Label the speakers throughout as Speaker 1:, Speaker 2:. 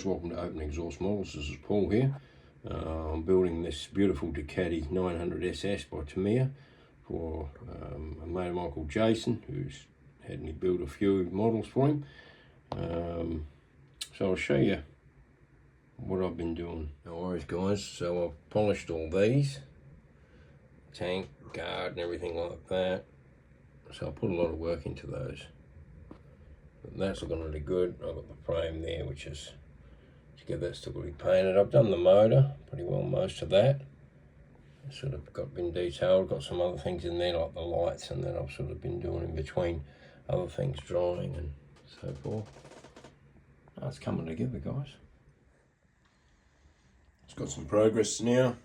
Speaker 1: welcome to Open Exhaust Models. This is Paul here. I'm building this beautiful Ducati 900 SS by Tamiya for a mate of mine called Jason, who's had me build a few models for him. So I'll show you what I've been doing. No worries guys, so I've polished all these, tank, guard and everything like that. So I put a lot of work into those. But that's looking really good. I've got the frame there, which is to get that still to be painted. I've done the motor pretty well, most of that. Sort of been detailed, got some other things in there like the lights, and then I've sort of been doing in between other things, drawing and so forth. Oh, it's coming together guys. It's got some progress now.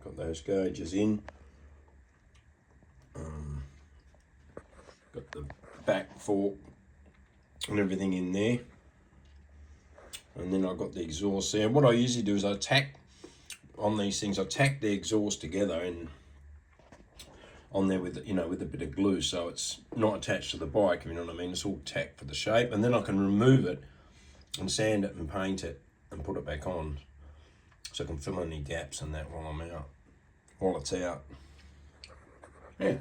Speaker 1: Got those gauges in. Got the back fork and everything in there. And then I've got the exhaust there. What I usually do is I tack on these things, I tack the exhaust together and on there with, with a bit of glue, so it's not attached to the bike, if you know what I mean. It's all tacked for the shape, and then I can remove it and sand it and paint it and put it back on, so I can fill any gaps in that while I'm out, while it's out. Yeah,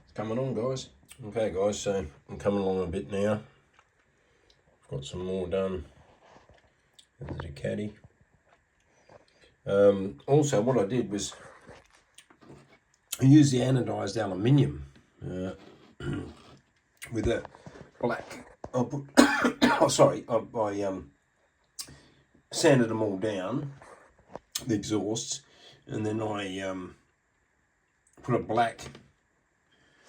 Speaker 1: it's coming on guys. Okay guys, so I'm coming along a bit now. I've got some more done with the Ducati. Also what I did was I used the anodized aluminium with a black, I put, oh sorry, I sanded them all down, the exhausts, and then I put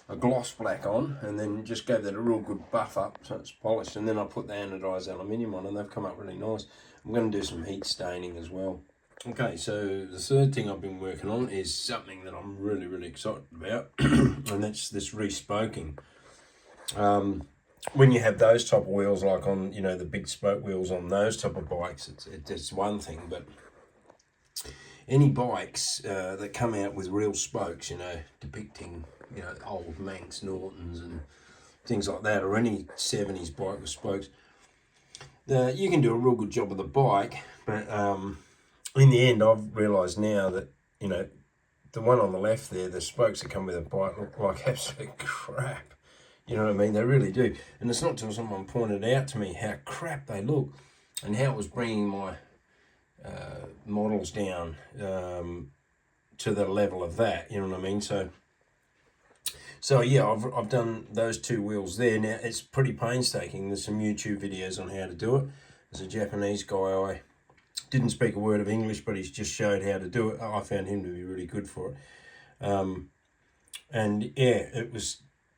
Speaker 1: a gloss black on, and then just gave that a real good buff up so it's polished, and then I put the anodized aluminium on and they've come up really nice. I'm going to do some heat staining as well. Okay, so the third thing I've been working on is something that I'm really excited about, and that's this respoking. When you have those type of wheels, like on, the big spoke wheels on those type of bikes, it's one thing, but any bikes that come out with real spokes, depicting, old Manx Nortons and things like that, or any 70s bike with spokes, you can do a real good job of the bike, but in the end, I've realised now that, the one on the left there, the spokes that come with a bike look like absolute crap. You know what I mean? They really do. And it's not until someone pointed out to me how crap they look and how it was bringing my models down to the level of that. You know what I mean? So yeah, I've done those two wheels there. Now, it's pretty painstaking. There's some YouTube videos on how to do it. There's a Japanese guy, I didn't speak a word of English, but he's just showed how to do it. I found him to be really good for it. And yeah,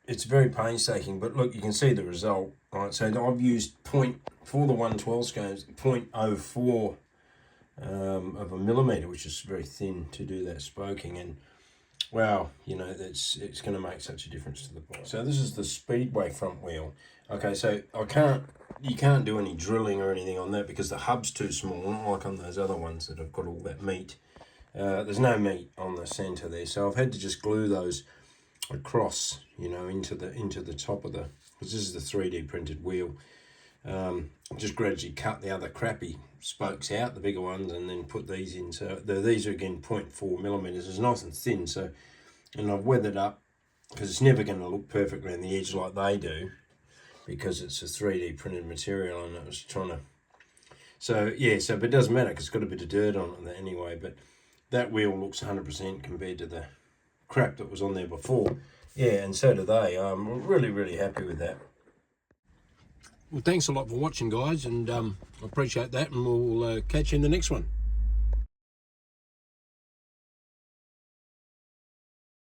Speaker 1: it's very painstaking, but look, you can see the result, right? So I've used for the 112 scales, 0.04 of a millimeter, which is very thin to do that spoking, and wow, it's going to make such a difference to the bike. So this is the Speedway front wheel. Okay, so you can't do any drilling or anything on that because the hub's too small, not like on those other ones that have got all that meat. There's no meat on the center there, so I've had to just glue those across, into the top of the, because this is the 3D printed wheel. Just gradually cut the other crappy spokes out, the bigger ones, and then put these in. So these are again 0.4 millimeters. It's nice and thin. So, and I've weathered up because it's never going to look perfect around the edge like they do, because it's a 3D printed material, and I was trying to. So yeah, but it doesn't matter because it's got a bit of dirt on it anyway. But that wheel looks 100% compared to the crap that was on there before. Yeah, and so do they. I'm really happy with that. Well, thanks a lot for watching, guys, and I appreciate that, and we'll catch you in the next one.